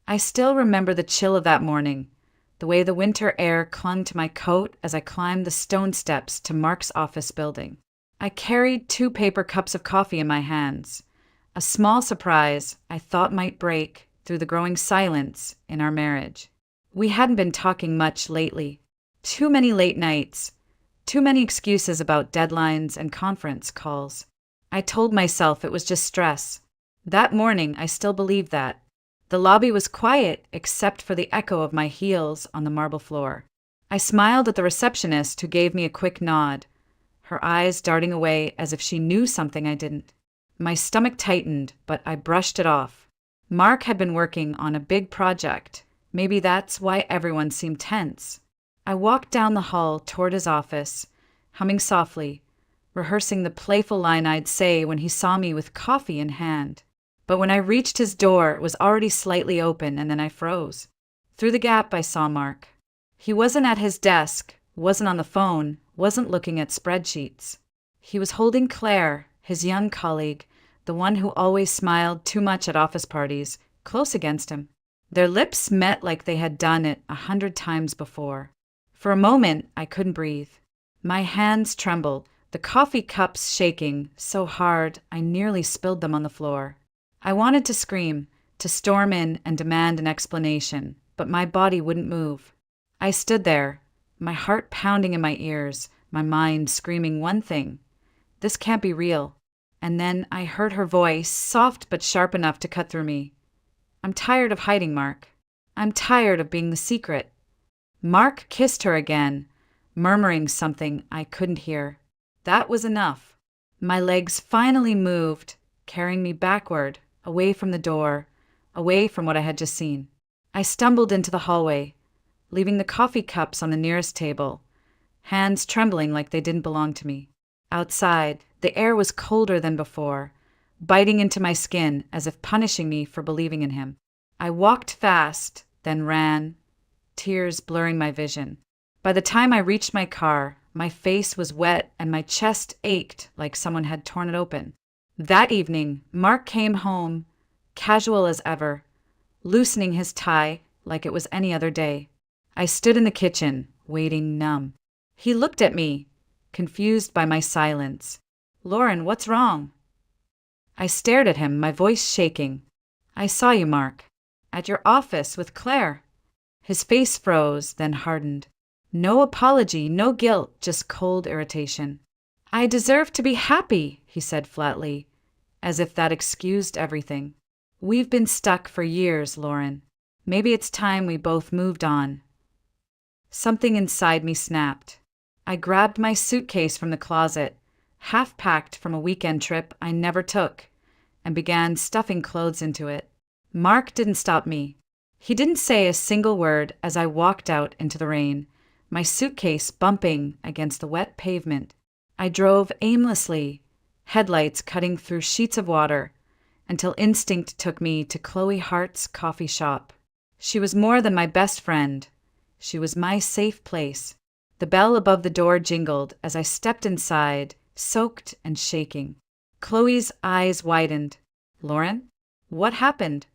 I still remember the chill of that morning, the way the winter air clung to my coat as I climbed the stone steps to Mark's office building. I carried 2 paper cups of coffee in my hands, a small surprise I thought might break through the growing silence in our marriage. We hadn't been talking much lately. Too many late nights, too many excuses about deadlines and conference calls. I told myself it was just stress. That morning, I still believed that. The lobby was quiet except for the echo of my heels on the marble floor. I smiled at the receptionist who gave me a quick nod, her eyes darting away as if she knew something I didn't. My stomach tightened, but I brushed it off. Mark had been working on a big project. Maybe that's why everyone seemed tense. I walked down the hall toward his office, humming softly, rehearsing the playful line I'd say when he saw me with coffee in hand. But when I reached his door, it was already slightly open, and then I froze. Through the gap, I saw Mark. He wasn't at his desk, wasn't on the phone, wasn't looking at spreadsheets. He was holding Claire, his young colleague, the one who always smiled too much at office parties, close against him. Their lips met like they had done it 100 times before. For a moment, I couldn't breathe. My hands trembled, the coffee cups shaking so hard I nearly spilled them on the floor. I wanted to scream, to storm in and demand an explanation, but my body wouldn't move. I stood there, my heart pounding in my ears, my mind screaming one thing: this can't be real. And then I heard her voice, soft but sharp enough to cut through me. I'm tired of hiding, Mark. I'm tired of being the secret. Mark kissed her again, murmuring something I couldn't hear. That was enough. My legs finally moved, carrying me backward, away from the door, away from what I had just seen. I stumbled into the hallway, leaving the coffee cups on the nearest table, hands trembling like they didn't belong to me. Outside, the air was colder than before, biting into my skin as if punishing me for believing in him. I walked fast, then ran, tears blurring my vision. By the time I reached my car, my face was wet and my chest ached like someone had torn it open. That evening, Mark came home, casual as ever, loosening his tie like it was any other day. I stood in the kitchen, waiting numb. He looked at me, confused by my silence. "Lauren, what's wrong?" I stared at him, my voice shaking. "I saw you, Mark. At your office with Claire." His face froze, then hardened. No apology, no guilt, just cold irritation. "I deserve to be happy," he said flatly, as if that excused everything. "We've been stuck for years, Lauren. Maybe it's time we both moved on." Something inside me snapped. I grabbed my suitcase from the closet, half-packed from a weekend trip I never took, and began stuffing clothes into it. Mark didn't stop me. He didn't say a single word as I walked out into the rain, my suitcase bumping against the wet pavement. I drove aimlessly, headlights cutting through sheets of water, until instinct took me to Chloe Hart's coffee shop. She was more than my best friend. She was my safe place. The bell above the door jingled as I stepped inside, soaked and shaking. Chloe's eyes widened. "Lauren? What happened?"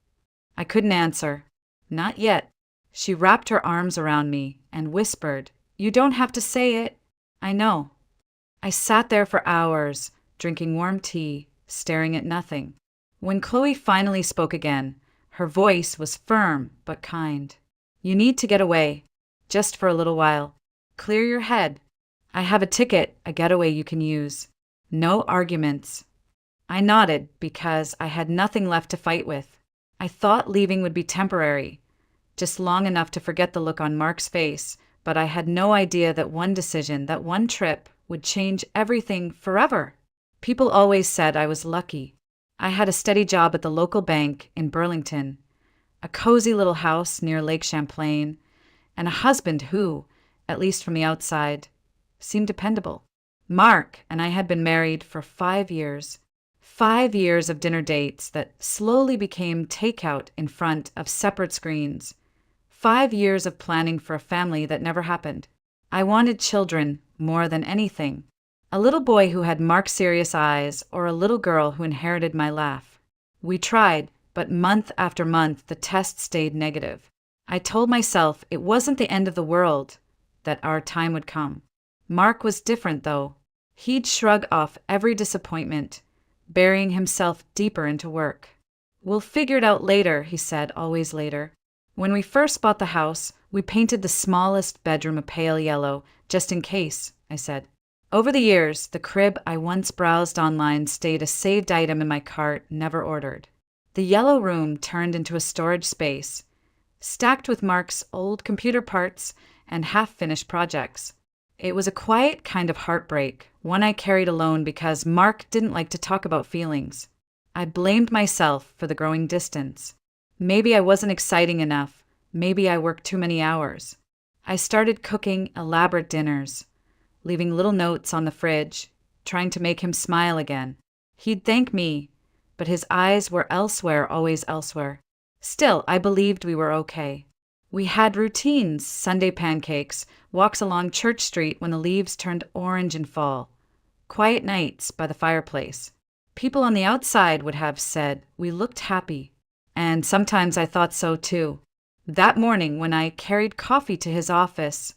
I couldn't answer. "Not yet." She wrapped her arms around me and whispered, "You don't have to say it." "I know." I sat there for hours, drinking warm tea, staring at nothing. When Chloe finally spoke again, her voice was firm but kind. "You need to get away, just for a little while. Clear your head. I have a ticket, a getaway you can use. No arguments." I nodded because I had nothing left to fight with. I thought leaving would be temporary, just long enough to forget the look on Mark's face, but I had no idea that one decision, that one trip, would change everything forever. People always said I was lucky. I had a steady job at the local bank in Burlington, a cozy little house near Lake Champlain, and a husband who, at least from the outside, seemed dependable. Mark and I had been married for 5 years. 5 years of dinner dates that slowly became takeout in front of separate screens. 5 years of planning for a family that never happened. I wanted children more than anything. A little boy who had Mark's serious eyes, or a little girl who inherited my laugh. We tried, But month after month, the test stayed negative. I told myself it wasn't the end of the world, that our time would come. Mark was different, though. He'd shrug off every disappointment, burying himself deeper into work. "We'll figure it out later," he said, always later. When we first bought the house, we painted the smallest bedroom a pale yellow, just in case, I said. Over the years, the crib I once browsed online stayed a saved item in my cart, never ordered. The yellow room turned into a storage space, stacked with Mark's old computer parts and half-finished projects. It was a quiet kind of heartbreak, one I carried alone because Mark didn't like to talk about feelings. I blamed myself for the growing distance. Maybe I wasn't exciting enough. Maybe I worked too many hours. I started cooking elaborate dinners, leaving little notes on the fridge, trying to make him smile again. He'd thank me, but his eyes were elsewhere, always elsewhere. Still, I believed we were okay. We had routines: Sunday pancakes, walks along Church Street when the leaves turned orange in fall, quiet nights by the fireplace. People on the outside would have said we looked happy, and sometimes I thought so too. That morning, when I carried coffee to his office,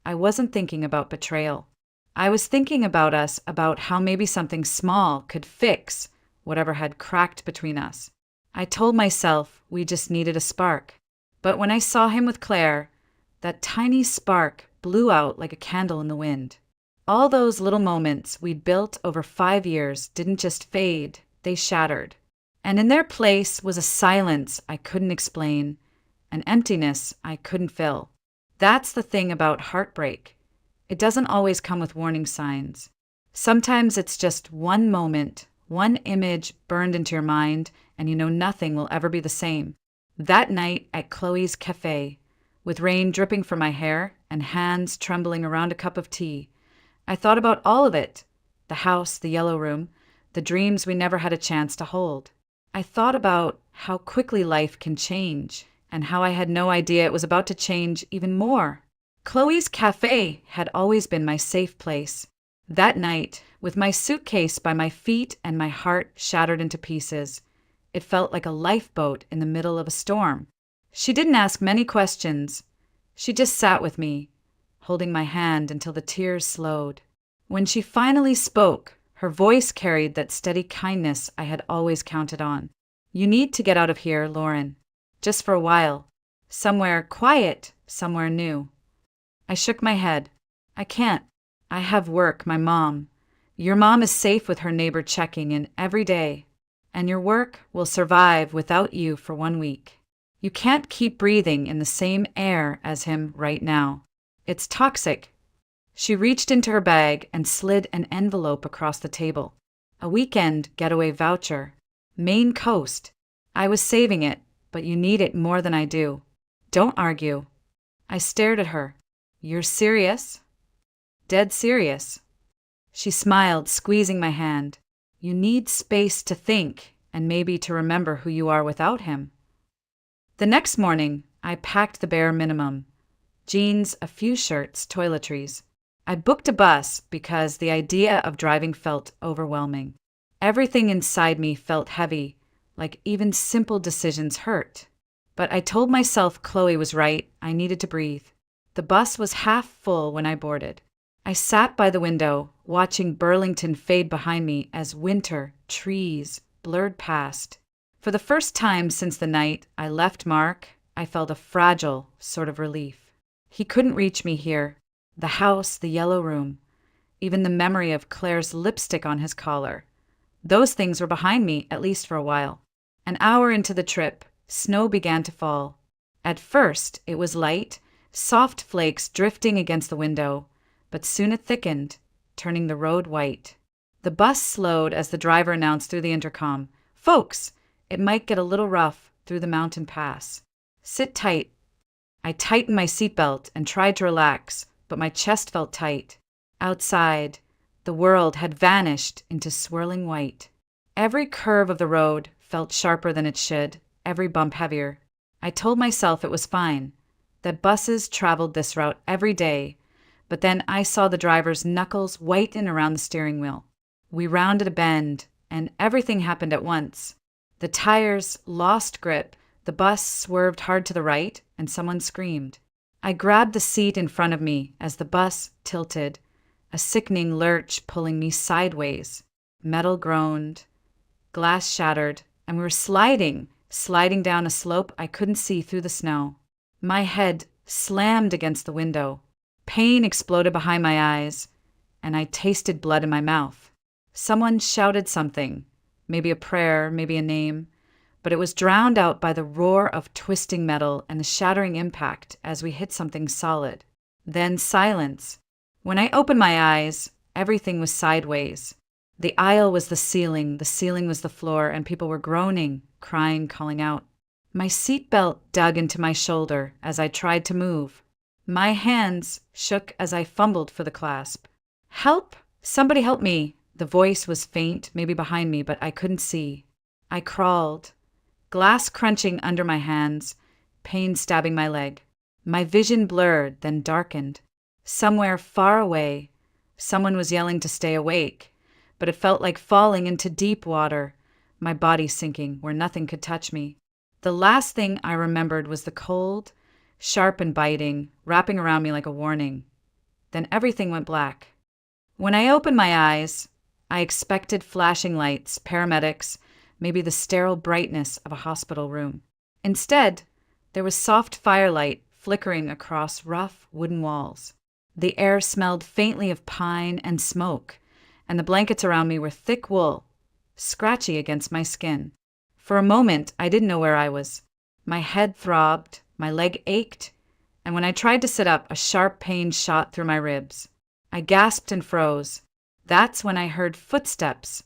I wasn't thinking about betrayal. I was thinking about us, about how maybe something small could fix whatever had cracked between us. I told myself we just needed a spark. But when I saw him with Claire, that tiny spark blew out like a candle in the wind. All those little moments we'd built over 5 years didn't just fade, they shattered. And in their place was a silence I couldn't explain, an emptiness I couldn't fill. That's the thing about heartbreak. It doesn't always come with warning signs. Sometimes it's just one moment, one image burned into your mind, and you know nothing will ever be the same. That night at Chloe's cafe, with rain dripping from my hair and hands trembling around a cup of tea, I thought about all of it: the house, the yellow room, the dreams we never had a chance to hold. I thought about how quickly life can change, and how I had no idea it was about to change even more. Chloe's cafe had always been my safe place. That night, with my suitcase by my feet and my heart shattered into pieces, it felt like a lifeboat in the middle of a storm. She didn't ask many questions. She just sat with me, holding my hand until the tears slowed. When she finally spoke, her voice carried that steady kindness I had always counted on. "You need to get out of here, Lauren. Just for a while. Somewhere quiet, somewhere new." I shook my head. "I can't. I have work, my mom. Your mom is safe with her neighbor checking in every day. And your work will survive without you for 1 week. You can't keep breathing in the same air as him right now. It's toxic." She reached into her bag and slid an envelope across the table. "A weekend getaway voucher. Maine Coast. I was saving it, but you need it more than I do. Don't argue." I stared at her. "You're serious?" "Dead serious." She smiled, squeezing my hand. "You need space to think, and maybe to remember who you are without him." The next morning, I packed the bare minimum: jeans, a few shirts, toiletries. I booked a bus because the idea of driving felt overwhelming. Everything inside me felt heavy, like even simple decisions hurt. But I told myself Chloe was right. I needed to breathe. The bus was half full when I boarded. I sat by the window, watching Burlington fade behind me as winter, trees, blurred past. For the first time since the night I left Mark, I felt a fragile sort of relief. He couldn't reach me here. The house, the yellow room, even the memory of Claire's lipstick on his collar. Those things were behind me, at least for a while. An hour into the trip, snow began to fall. At first, it was light, soft flakes drifting against the window, but soon it thickened, turning the road white. The bus slowed as the driver announced through the intercom, "Folks, it might get a little rough through the mountain pass. Sit tight." I tightened my seatbelt and tried to relax, but my chest felt tight. Outside, the world had vanished into swirling white. Every curve of the road felt sharper than it should, every bump heavier. I told myself it was fine, that buses traveled this route every day, but then I saw the driver's knuckles whiten around the steering wheel. We rounded a bend, and everything happened at once. The tires lost grip, the bus swerved hard to the right, and someone screamed. I grabbed the seat in front of me as the bus tilted, a sickening lurch pulling me sideways. Metal groaned, glass shattered, and we were sliding down a slope I couldn't see through the snow. My head slammed against the window. Pain exploded behind my eyes, and I tasted blood in my mouth. Someone shouted something, maybe a prayer, maybe a name, but it was drowned out by the roar of twisting metal and the shattering impact as we hit something solid. Then silence. When I opened my eyes, everything was sideways. The aisle was the ceiling was the floor, and people were groaning, crying, calling out. My seatbelt dug into my shoulder as I tried to move. My hands shook as I fumbled for the clasp. Help! Somebody help me! The voice was faint, maybe behind me, but I couldn't see. I crawled, glass crunching under my hands, pain stabbing my leg. My vision blurred, then darkened. Somewhere far away, someone was yelling to stay awake, but it felt like falling into deep water, my body sinking where nothing could touch me. The last thing I remembered was the cold, sharp and biting, wrapping around me like a warning. Then everything went black. When I opened my eyes, I expected flashing lights, paramedics, maybe the sterile brightness of a hospital room. Instead, there was soft firelight flickering across rough wooden walls. The air smelled faintly of pine and smoke, and the blankets around me were thick wool, scratchy against my skin. For a moment, I didn't know where I was. My head throbbed, my leg ached, and when I tried to sit up, a sharp pain shot through my ribs. I gasped and froze. That's when I heard footsteps,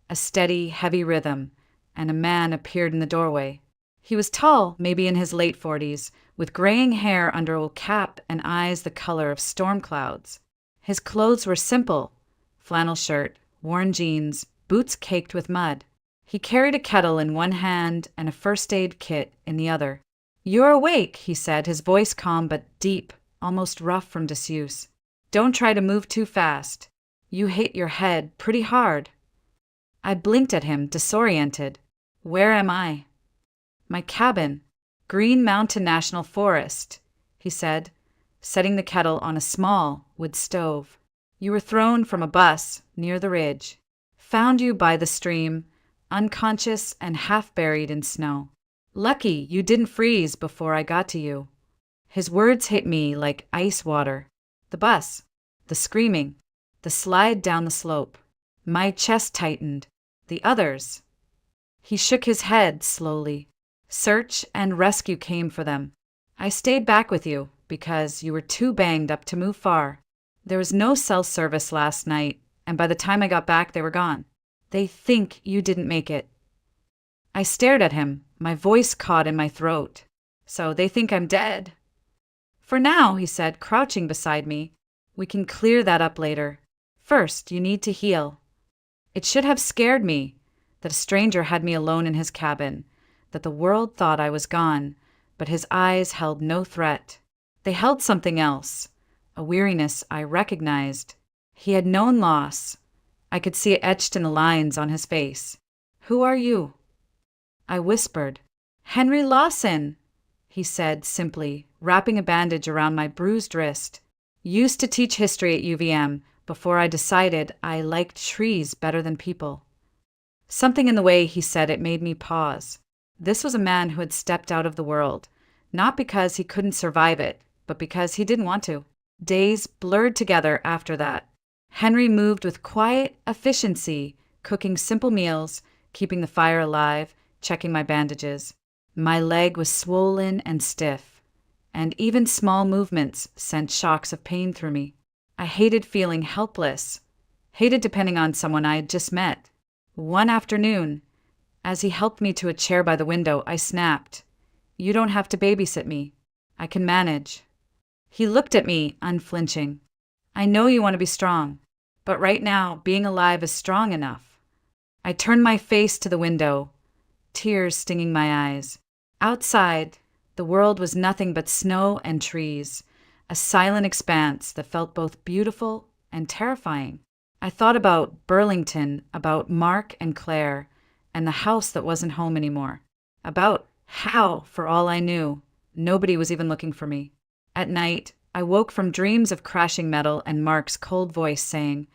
a steady, heavy rhythm, and a man appeared in the doorway. He was tall, maybe in his late 40s, with graying hair under a cap and eyes the color of storm clouds. His clothes were simple: flannel shirt, worn jeans, boots caked with mud. He carried a kettle in one hand and a first aid kit in the other. "You're awake," he said, his voice calm but deep, almost rough from disuse. "Don't try to move too fast. You hit your head pretty hard." I blinked at him, disoriented. Where am I? "My cabin, Green Mountain National Forest," he said, setting the kettle on a small wood stove. "You were thrown from a bus near the ridge. Found you by the stream, unconscious and half buried in snow. Lucky you didn't freeze before I got to you." His words hit me like ice water. The bus, the screaming, the slide down the slope. My chest tightened. The others. He shook his head slowly. "Search and rescue came for them. I stayed back with you because you were too banged up to move far. There was no cell service last night, and by the time I got back, they were gone. They think you didn't make it." I stared at him, my voice caught in my throat. "So they think I'm dead?" "For now," he said, crouching beside me. "We can clear that up later. First, you need to heal." It should have scared me that a stranger had me alone in his cabin, that the world thought I was gone, but his eyes held no threat. They held something else, a weariness I recognized. He had known loss. I could see it etched in the lines on his face. "Who are you?" I whispered. "Henry Lawson," he said simply, wrapping a bandage around my bruised wrist. "Used to teach history at UVM before I decided I liked trees better than people." Something in the way he said it made me pause. This was a man who had stepped out of the world, not because he couldn't survive it, but because he didn't want to. Days blurred together after that. Henry moved with quiet efficiency, cooking simple meals, keeping the fire alive, checking my bandages. My leg was swollen and stiff, and even small movements sent shocks of pain through me. I hated feeling helpless, hated depending on someone I had just met. One afternoon, as he helped me to a chair by the window, I snapped, "You don't have to babysit me. I can manage." He looked at me, unflinching. "I know you want to be strong, but right now, being alive is strong enough." I turned my face to the window, tears stinging my eyes. Outside, the world was nothing but snow and trees, a silent expanse that felt both beautiful and terrifying. I thought about Burlington, about Mark and Claire, and the house that wasn't home anymore. About how, for all I knew, nobody was even looking for me. At night, I woke from dreams of crashing metal and Mark's cold voice saying,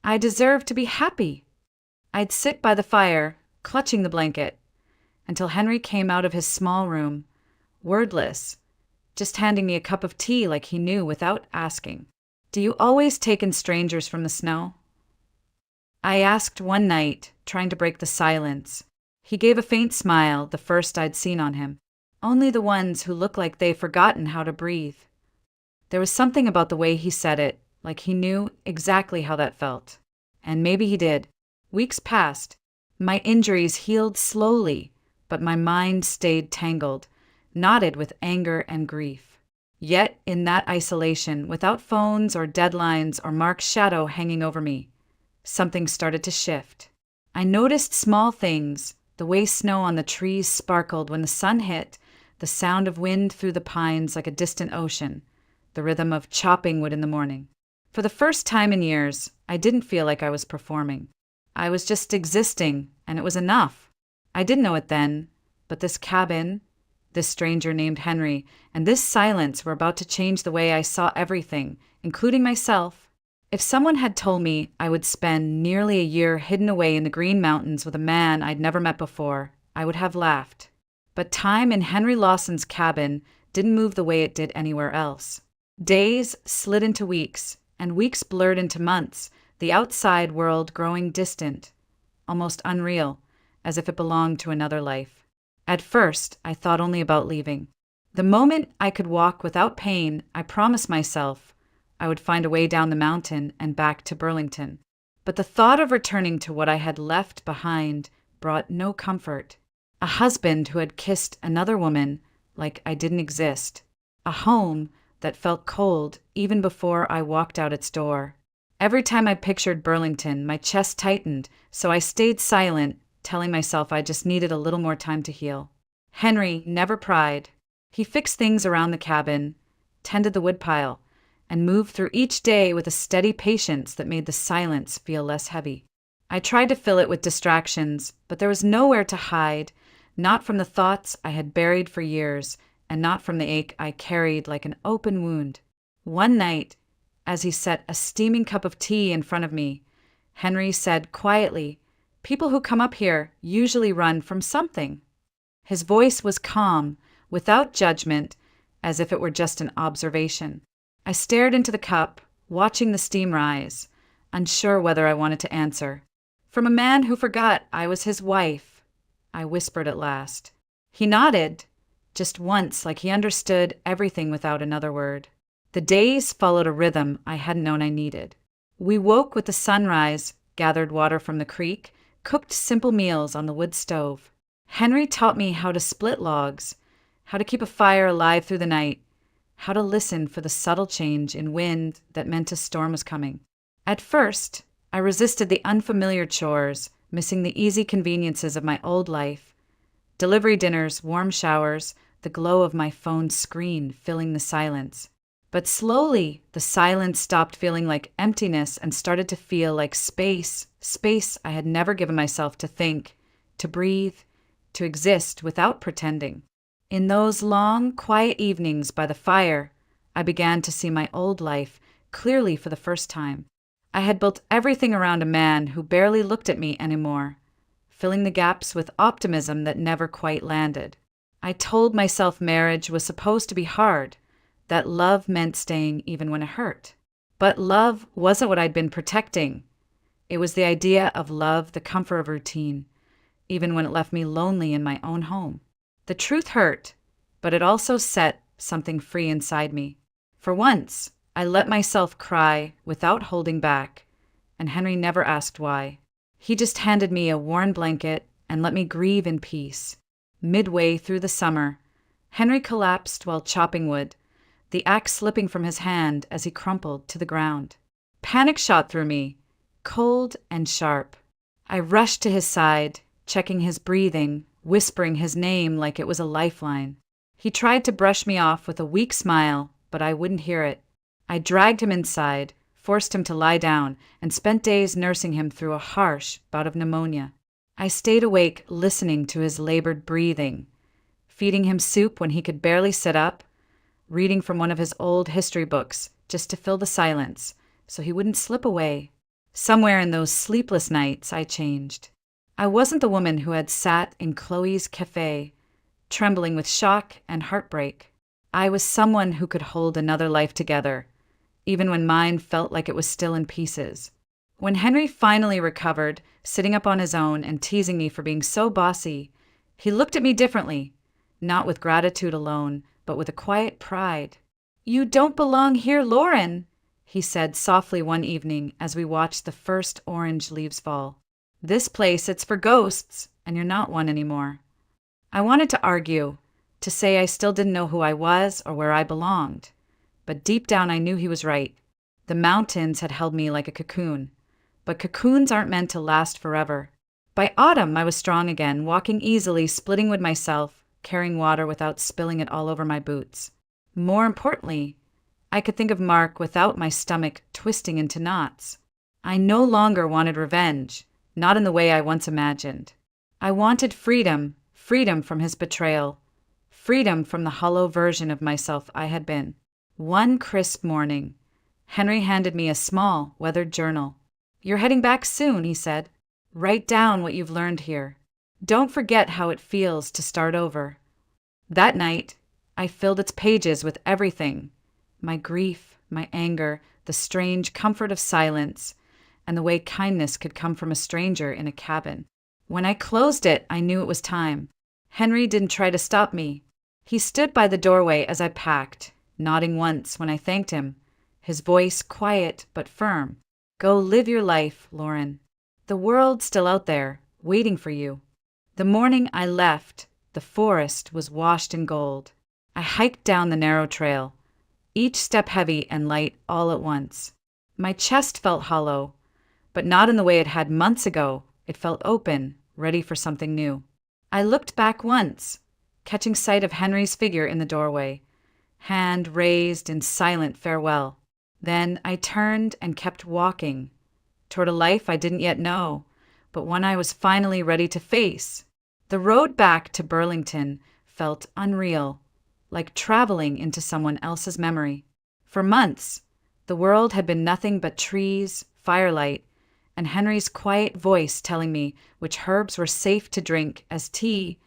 "I deserve to be happy." I'd sit by the fire, clutching the blanket, until Henry came out of his small room, wordless, just handing me a cup of tea like he knew without asking. "Do you always take in strangers from the snow?" I asked one night, trying to break the silence. He gave a faint smile, the first I'd seen on him. "Only the ones who look like they've forgotten how to breathe." There was something about the way he said it, like he knew exactly how that felt. And maybe he did. Weeks passed. My injuries healed slowly, but my mind stayed tangled, knotted with anger and grief. Yet, in that isolation, without phones or deadlines or Mark's shadow hanging over me, something started to shift. I noticed small things, the way snow on the trees sparkled when the sun hit, the sound of wind through the pines like a distant ocean, the rhythm of chopping wood in the morning. For the first time in years, I didn't feel like I was performing. I was just existing, and it was enough. I didn't know it then, but this cabin, this stranger named Henry, and this silence were about to change the way I saw everything, including myself. If someone had told me I would spend nearly a year hidden away in the Green Mountains with a man I'd never met before, I would have laughed. But time in Henry Lawson's cabin didn't move the way it did anywhere else. Days slid into weeks, and weeks blurred into months, the outside world growing distant, almost unreal, as if it belonged to another life. At first, I thought only about leaving. The moment I could walk without pain, I promised myself I would find a way down the mountain and back to Burlington. But the thought of returning to what I had left behind brought no comfort. A husband who had kissed another woman like I didn't exist. A home that felt cold even before I walked out its door. Every time I pictured Burlington, my chest tightened, so I stayed silent, telling myself I just needed a little more time to heal. Henry never pried. He fixed things around the cabin, tended the woodpile, and moved through each day with a steady patience that made the silence feel less heavy. I tried to fill it with distractions, but there was nowhere to hide, not from the thoughts I had buried for years, and not from the ache I carried like an open wound. One night, as he set a steaming cup of tea in front of me, Henry said quietly, "People who come up here usually run from something." His voice was calm, without judgment, as if it were just an observation. I stared into the cup, watching the steam rise, unsure whether I wanted to answer. "From a man who forgot I was his wife," I whispered at last. He nodded, just once, like he understood everything without another word. The days followed a rhythm I hadn't known I needed. We woke with the sunrise, gathered water from the creek, cooked simple meals on the wood stove. Henry taught me how to split logs, how to keep a fire alive through the night, how to listen for the subtle change in wind that meant a storm was coming. At first, I resisted the unfamiliar chores, missing the easy conveniences of my old life. Delivery dinners, warm showers, the glow of my phone's screen filling the silence. But slowly, the silence stopped feeling like emptiness and started to feel like space I had never given myself to think, to breathe, to exist without pretending. In those long, quiet evenings by the fire, I began to see my old life clearly for the first time. I had built everything around a man who barely looked at me anymore, filling the gaps with optimism that never quite landed. I told myself marriage was supposed to be hard, that love meant staying even when it hurt. But love wasn't what I'd been protecting. It was the idea of love, the comfort of routine, even when it left me lonely in my own home. The truth hurt, but it also set something free inside me. For once, I let myself cry without holding back, and Henry never asked why. He just handed me a worn blanket and let me grieve in peace. Midway through the summer, Henry collapsed while chopping wood, the axe slipping from his hand as he crumpled to the ground. Panic shot through me, cold and sharp. I rushed to his side, checking his breathing, whispering his name like it was a lifeline. He tried to brush me off with a weak smile, but I wouldn't hear it. I dragged him inside, forced him to lie down, and spent days nursing him through a harsh bout of pneumonia. I stayed awake listening to his labored breathing, feeding him soup when he could barely sit up, reading from one of his old history books just to fill the silence so he wouldn't slip away. Somewhere in those sleepless nights, I changed. I wasn't the woman who had sat in Chloe's cafe, trembling with shock and heartbreak. I was someone who could hold another life together, even when mine felt like it was still in pieces. When Henry finally recovered, sitting up on his own and teasing me for being so bossy, he looked at me differently, not with gratitude alone, but with a quiet pride. "You don't belong here, Lauren," he said softly one evening as we watched the first orange leaves fall. "This place, it's for ghosts, and you're not one anymore." I wanted to argue, to say I still didn't know who I was or where I belonged. But deep down I knew he was right. The mountains had held me like a cocoon. But cocoons aren't meant to last forever. By autumn, I was strong again, walking easily, splitting wood myself, carrying water without spilling it all over my boots. More importantly, I could think of Mark without my stomach twisting into knots. I no longer wanted revenge, not in the way I once imagined. I wanted freedom, freedom from his betrayal, freedom from the hollow version of myself I had been. One crisp morning, Henry handed me a small, weathered journal. "You're heading back soon," he said. "Write down what you've learned here. Don't forget how it feels to start over." That night, I filled its pages with everything: my grief, my anger, the strange comfort of silence, and the way kindness could come from a stranger in a cabin. When I closed it, I knew it was time. Henry didn't try to stop me. He stood by the doorway as I packed, nodding once when I thanked him, his voice quiet but firm. "Go live your life, Lauren. The world's still out there, waiting for you." The morning I left, the forest was washed in gold. I hiked down the narrow trail, each step heavy and light all at once. My chest felt hollow, but not in the way it had months ago. It felt open, ready for something new. I looked back once, catching sight of Henry's figure in the doorway, hand raised in silent farewell. Then I turned and kept walking, toward a life I didn't yet know, but one I was finally ready to face. The road back to Burlington felt unreal, like traveling into someone else's memory. For months, the world had been nothing but trees, firelight, and Henry's quiet voice telling me which herbs were safe to drink as tea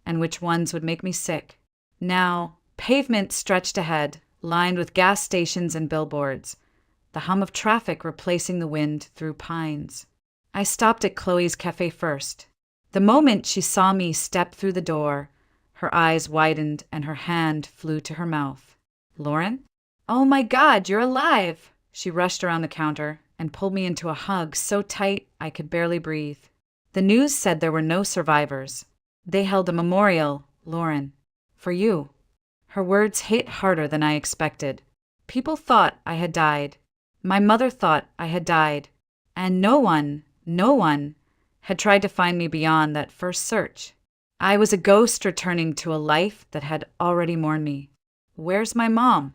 and which ones would make me sick. Now, pavement stretched ahead, lined with gas stations and billboards, the hum of traffic replacing the wind through pines. I stopped at Chloe's cafe first. The moment she saw me step through the door, her eyes widened and her hand flew to her mouth. "Lauren? Oh my God, you're alive!" She rushed around the counter and pulled me into a hug so tight I could barely breathe. The news said there were no survivors. They held a memorial, Lauren, for you. Her words hit harder than I expected. People thought I had died. My mother thought I had died. And no one had tried to find me beyond that first search. I was a ghost returning to a life that had already mourned me. "Where's my mom?"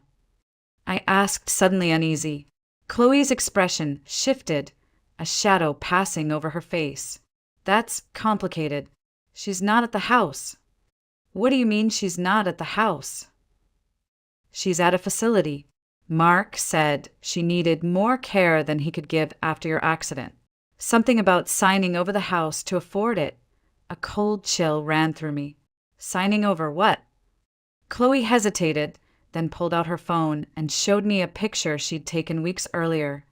I asked, suddenly uneasy. Chloe's expression shifted, a shadow passing over her face. "That's complicated. She's not at the house." "What do you mean she's not at the house?" "She's at a facility. Mark said she needed more care than he could give after your accident. Something about signing over the house to afford it." A cold chill ran through me. "Signing over what?" Chloe hesitated, then pulled out her phone and showed me a picture she'd taken weeks earlier.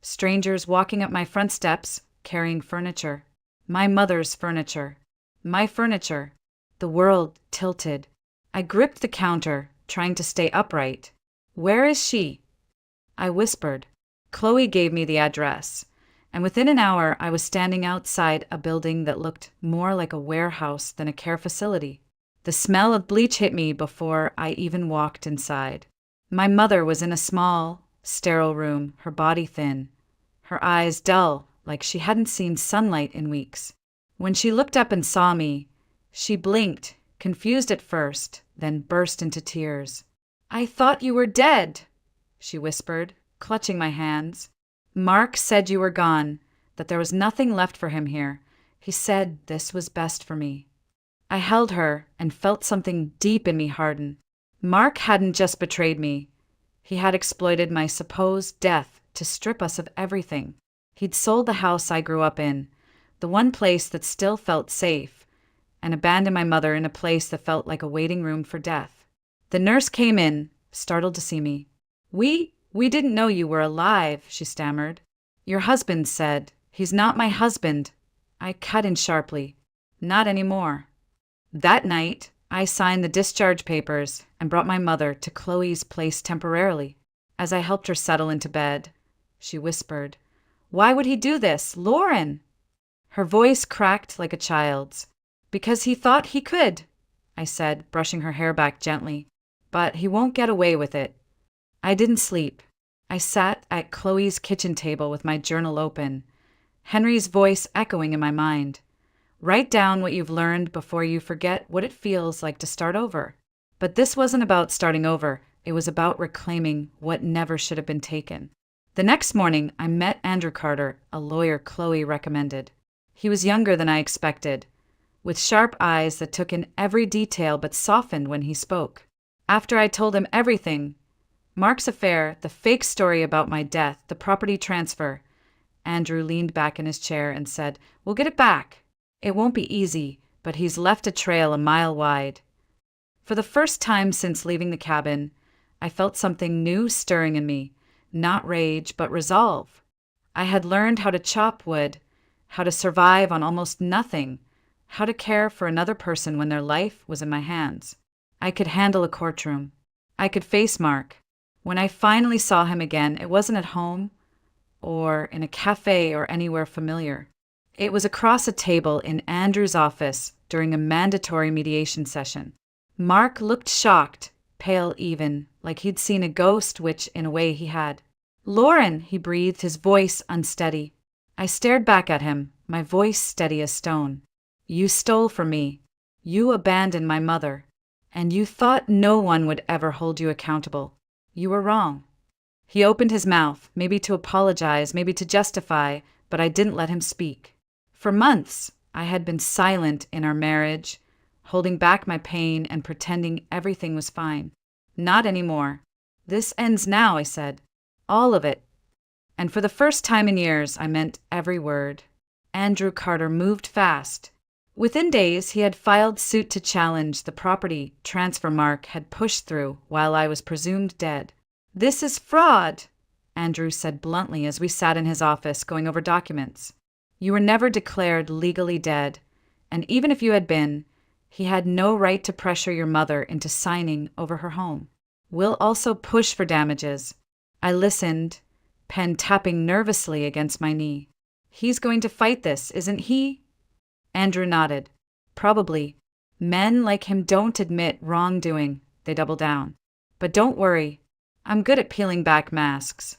Strangers walking up my front steps, carrying furniture. My mother's furniture. My furniture. The world tilted. I gripped the counter, trying to stay upright. "Where is she?" I whispered. Chloe gave me the address, and within an hour I was standing outside a building that looked more like a warehouse than a care facility. The smell of bleach hit me before I even walked inside. My mother was in a small, sterile room, her body thin, her eyes dull, like she hadn't seen sunlight in weeks. When she looked up and saw me, she blinked, confused at first, then burst into tears. "I thought you were dead," she whispered, clutching my hands. "Mark said you were gone, that there was nothing left for him here. He said this was best for me. I held her and felt something deep in me harden. Mark hadn't just betrayed me. He had exploited my supposed death to strip us of everything. He'd sold the house I grew up in, the one place that still felt safe, and abandoned my mother in a place that felt like a waiting room for death. The nurse came in, startled to see me. We didn't know you were alive," she stammered. "Your husband said." "He's not my husband," I cut in sharply. "Not anymore." That night, I signed the discharge papers and brought my mother to Chloe's place temporarily. As I helped her settle into bed, she whispered, "Why would he do this, Lauren?" Her voice cracked like a child's. "Because he thought he could," I said, brushing her hair back gently. "But he won't get away with it." I didn't sleep. I sat at Chloe's kitchen table with my journal open, Henry's voice echoing in my mind. "Write down what you've learned before you forget what it feels like to start over." But this wasn't about starting over. It was about reclaiming what never should have been taken. The next morning, I met Andrew Carter, a lawyer Chloe recommended. He was younger than I expected, with sharp eyes that took in every detail but softened when he spoke. After I told him everything, Mark's affair, the fake story about my death, the property transfer, Andrew leaned back in his chair and said, "We'll get it back. It won't be easy, but he's left a trail a mile wide." For the first time since leaving the cabin, I felt something new stirring in me, not rage, but resolve. I had learned how to chop wood, how to survive on almost nothing, how to care for another person when their life was in my hands. I could handle a courtroom. I could face Mark. When I finally saw him again, it wasn't at home or in a cafe or anywhere familiar. It was across a table in Andrew's office during a mandatory mediation session. Mark looked shocked, pale even, like he'd seen a ghost, which in a way he had. "Lauren," he breathed, his voice unsteady. I stared back at him, my voice steady as stone. "You stole from me. You abandoned my mother. And you thought no one would ever hold you accountable. You were wrong." He opened his mouth, maybe to apologize, maybe to justify, but I didn't let him speak. For months, I had been silent in our marriage, holding back my pain and pretending everything was fine. "Not anymore. This ends now," I said. "All of it." And for the first time in years, I meant every word. Andrew Carter moved fast. Within days, he had filed suit to challenge the property transfer Mark had pushed through while I was presumed dead. "This is fraud," Andrew said bluntly as we sat in his office going over documents. "You were never declared legally dead, and even if you had been, he had no right to pressure your mother into signing over her home. We'll also push for damages." I listened, pen tapping nervously against my knee. "He's going to fight this, isn't he?" Andrew nodded. "Probably. Men like him don't admit wrongdoing, they double down. But don't worry, I'm good at peeling back masks."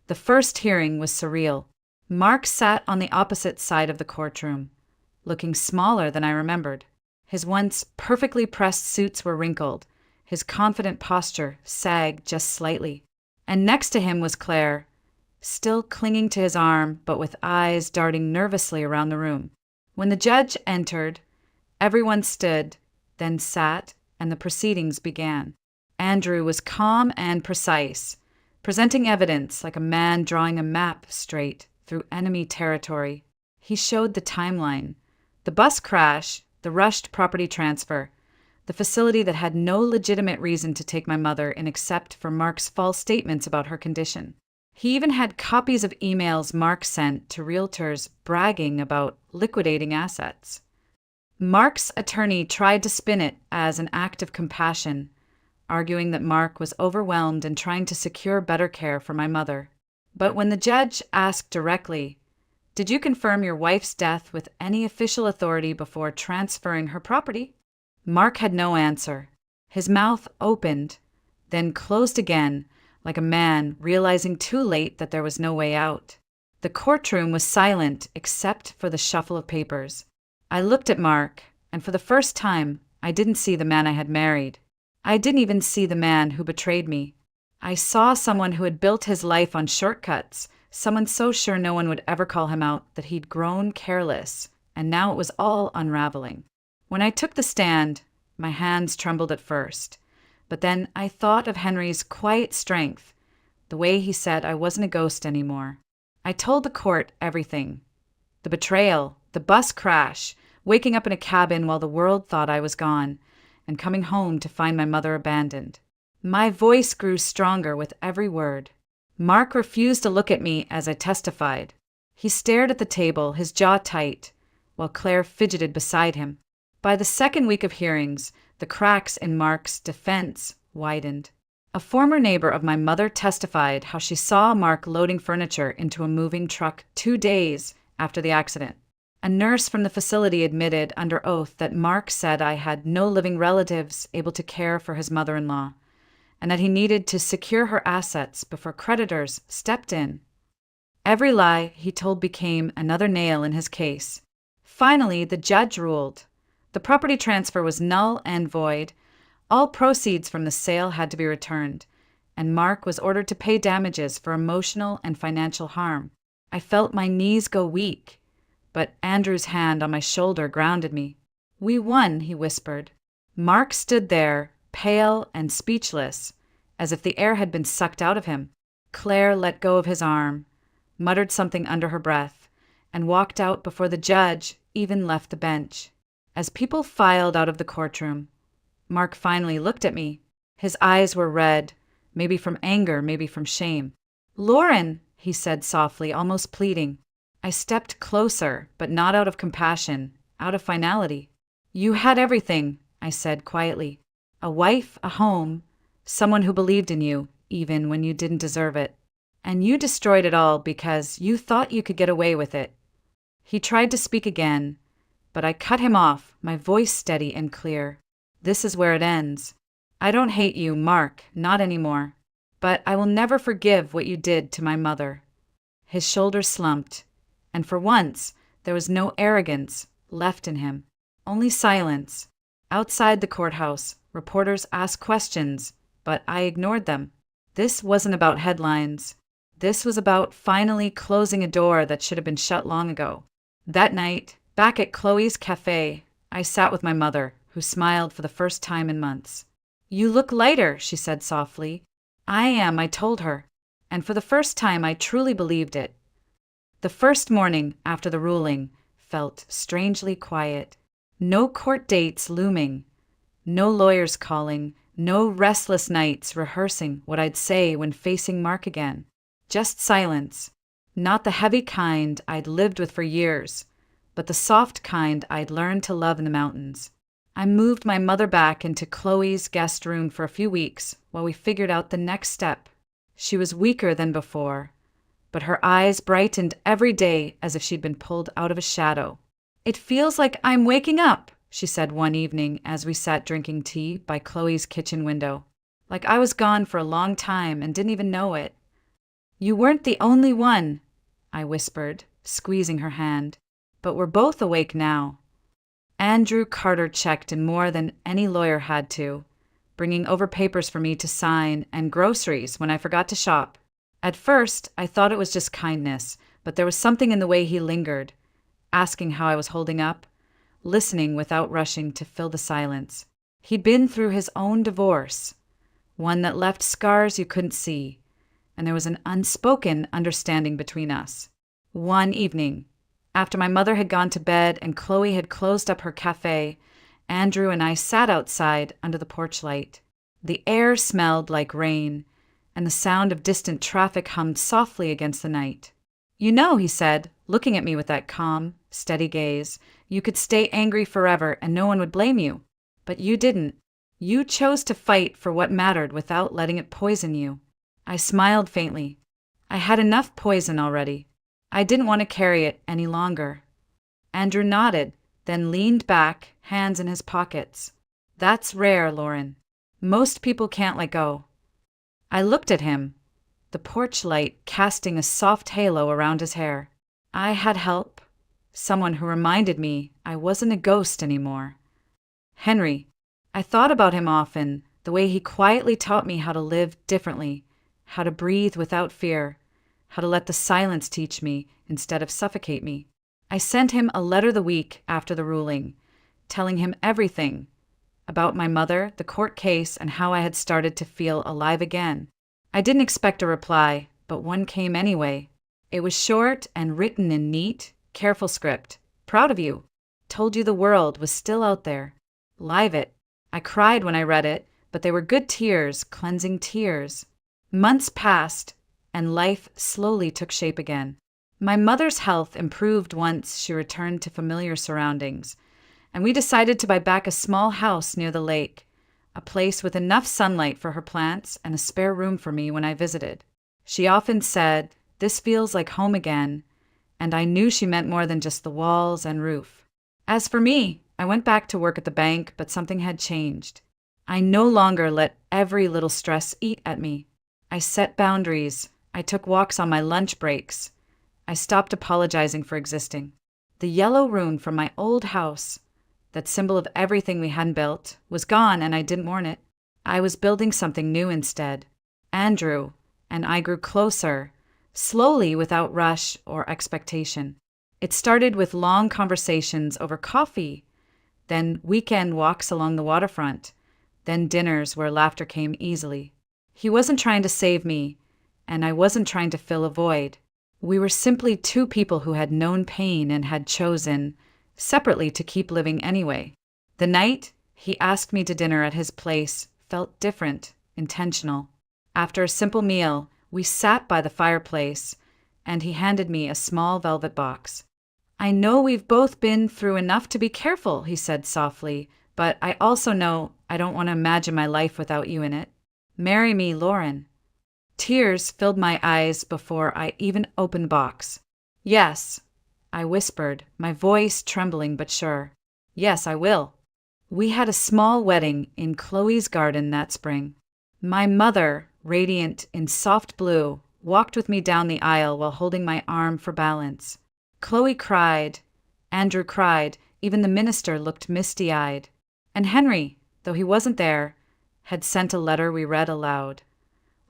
The first hearing was surreal. Mark sat on the opposite side of the courtroom, looking smaller than I remembered. His once perfectly pressed suits were wrinkled, his confident posture sagged just slightly. And next to him was Claire, still clinging to his arm, but with eyes darting nervously around the room. When the judge entered, everyone stood, then sat, and the proceedings began. Andrew was calm and precise, presenting evidence like a man drawing a map straight through enemy territory. He showed the timeline, the bus crash, the rushed property transfer, the facility that had no legitimate reason to take my mother in except for Mark's false statements about her condition. He even had copies of emails Mark sent to realtors bragging about liquidating assets. Mark's attorney tried to spin it as an act of compassion, arguing that Mark was overwhelmed and trying to secure better care for my mother. But when the judge asked directly, "Did you confirm your wife's death with any official authority before transferring her property?" Mark had no answer. His mouth opened, then closed again, like a man realizing too late that there was no way out. The courtroom was silent except for the shuffle of papers. I looked at Mark, and for the first time, I didn't see the man I had married. I didn't even see the man who betrayed me. I saw someone who had built his life on shortcuts, someone so sure no one would ever call him out that he'd grown careless, and now it was all unraveling. When I took the stand, my hands trembled at first, but then I thought of Henry's quiet strength, the way he said I wasn't a ghost anymore. I told the court everything. The betrayal, the bus crash, waking up in a cabin while the world thought I was gone, and coming home to find my mother abandoned. My voice grew stronger with every word. Mark refused to look at me as I testified. He stared at the table, his jaw tight, while Claire fidgeted beside him. By the second week of hearings, the cracks in Mark's defense widened. A former neighbor of my mother testified how she saw Mark loading furniture into a moving truck 2 days after the accident. A nurse from the facility admitted under oath that Mark said I had no living relatives able to care for his mother-in-law, and that he needed to secure her assets before creditors stepped in. Every lie he told became another nail in his case. Finally, the judge ruled. The property transfer was null and void. All proceeds from the sale had to be returned, and Mark was ordered to pay damages for emotional and financial harm. I felt my knees go weak, but Andrew's hand on my shoulder grounded me. "We won," he whispered. Mark stood there, pale and speechless, as if the air had been sucked out of him. Claire let go of his arm, muttered something under her breath, and walked out before the judge even left the bench. As people filed out of the courtroom, Mark finally looked at me. His eyes were red, maybe from anger, maybe from shame. "Lauren," he said softly, almost pleading. I stepped closer, but not out of compassion, out of finality. "You had everything," I said quietly. "A wife, a home, someone who believed in you, even when you didn't deserve it. And you destroyed it all because you thought you could get away with it." He tried to speak again, but I cut him off, my voice steady and clear. "This is where it ends. I don't hate you, Mark, not anymore. But I will never forgive what you did to my mother." His shoulders slumped, and for once there was no arrogance left in him, only silence. Outside the courthouse, reporters asked questions, but I ignored them. This wasn't about headlines. This was about finally closing a door that should have been shut long ago. That night, back at Chloe's cafe, I sat with my mother, who smiled for the first time in months. "You look lighter," she said softly. "I am," I told her, and for the first time I truly believed it. The first morning after the ruling felt strangely quiet. No court dates looming, no lawyers calling, no restless nights rehearsing what I'd say when facing Mark again. Just silence. Not the heavy kind I'd lived with for years, but the soft kind I'd learned to love in the mountains. I moved my mother back into Chloe's guest room for a few weeks while we figured out the next step. She was weaker than before, but her eyes brightened every day as if she'd been pulled out of a shadow. "It feels like I'm waking up," she said one evening as we sat drinking tea by Chloe's kitchen window. "Like I was gone for a long time and didn't even know it." "You weren't the only one," I whispered, squeezing her hand. "But we're both awake now." Andrew Carter checked in more than any lawyer had to, bringing over papers for me to sign and groceries when I forgot to shop. At first, I thought it was just kindness, but there was something in the way he lingered, asking how I was holding up, listening without rushing to fill the silence. He'd been through his own divorce, one that left scars you couldn't see, and there was an unspoken understanding between us. One evening, after my mother had gone to bed and Chloe had closed up her cafe, Andrew and I sat outside under the porch light. The air smelled like rain, and the sound of distant traffic hummed softly against the night. "You know," he said, looking at me with that calm, steady gaze, "you could stay angry forever and no one would blame you. But you didn't. You chose to fight for what mattered without letting it poison you." I smiled faintly. I had enough poison already. I didn't want to carry it any longer. Andrew nodded, then leaned back, hands in his pockets. "That's rare, Lauren. Most people can't let go." I looked at him, the porch light casting a soft halo around his hair. I had help, someone who reminded me I wasn't a ghost anymore. Henry. I thought about him often, the way he quietly taught me how to live differently, how to breathe without fear, how to let the silence teach me instead of suffocate me. I sent him a letter the week after the ruling, telling him everything about my mother, the court case, and how I had started to feel alive again. I didn't expect a reply, but one came anyway. It was short and written in neat, careful script. Proud of you. Told you the world was still out there. Live it. I cried when I read it, but they were good tears, cleansing tears. Months passed, and life slowly took shape again. My mother's health improved once she returned to familiar surroundings, and we decided to buy back a small house near the lake, a place with enough sunlight for her plants and a spare room for me when I visited. She often said, "This feels like home again," and I knew she meant more than just the walls and roof. As for me, I went back to work at the bank, but something had changed. I no longer let every little stress eat at me. I set boundaries. I took walks on my lunch breaks. I stopped apologizing for existing. The yellow rune from my old house, that symbol of everything we hadn't built, was gone, and I didn't mourn it. I was building something new instead. Andrew and I grew closer, slowly without rush or expectation. It started with long conversations over coffee, then weekend walks along the waterfront, then dinners where laughter came easily. He wasn't trying to save me, and I wasn't trying to fill a void. We were simply two people who had known pain and had chosen, separately, to keep living anyway. The night he asked me to dinner at his place felt different, intentional. After a simple meal, we sat by the fireplace, and he handed me a small velvet box. "I know we've both been through enough to be careful," he said softly, "but I also know I don't want to imagine my life without you in it. Marry me, Lauren." Tears filled my eyes before I even opened the box. "Yes," I whispered, my voice trembling but sure. "Yes, I will." We had a small wedding in Chloe's garden that spring. My mother, radiant in soft blue, walked with me down the aisle while holding my arm for balance. Chloe cried. Andrew cried. Even the minister looked misty-eyed. And Henry, though he wasn't there, had sent a letter we read aloud.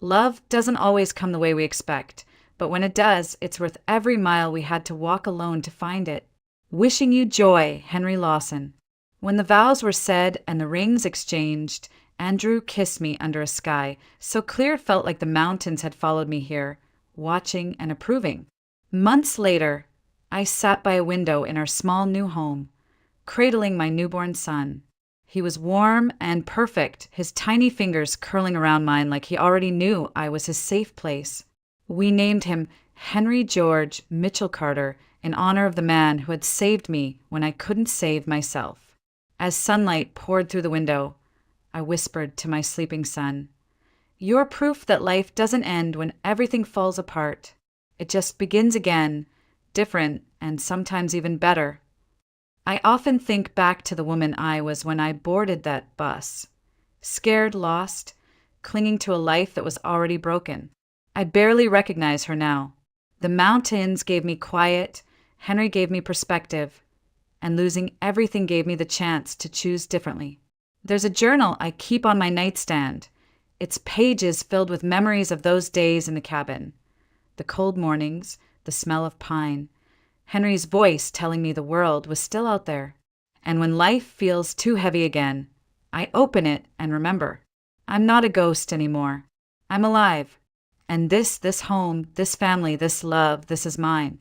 Love doesn't always come the way we expect, but when it does, it's worth every mile we had to walk alone to find it. "Wishing you joy, Henry Lawson." When the vows were said and the rings exchanged, Andrew kissed me under a sky so clear it felt like the mountains had followed me here, watching and approving. Months later, I sat by a window in our small new home, cradling my newborn son. He was warm and perfect, his tiny fingers curling around mine like he already knew I was his safe place. We named him Henry George Mitchell Carter in honor of the man who had saved me when I couldn't save myself. As sunlight poured through the window, I whispered to my sleeping son, "You're proof that life doesn't end when everything falls apart. It just begins again, different and sometimes even better." I often think back to the woman I was when I boarded that bus, scared, lost, clinging to a life that was already broken. I barely recognize her now. The mountains gave me quiet, Henry gave me perspective, and losing everything gave me the chance to choose differently. There's a journal I keep on my nightstand, its pages filled with memories of those days in the cabin. The cold mornings, the smell of pine, Henry's voice telling me the world was still out there. And when life feels too heavy again, I open it and remember, I'm not a ghost anymore. I'm alive. And this home, this family, this love, this is mine.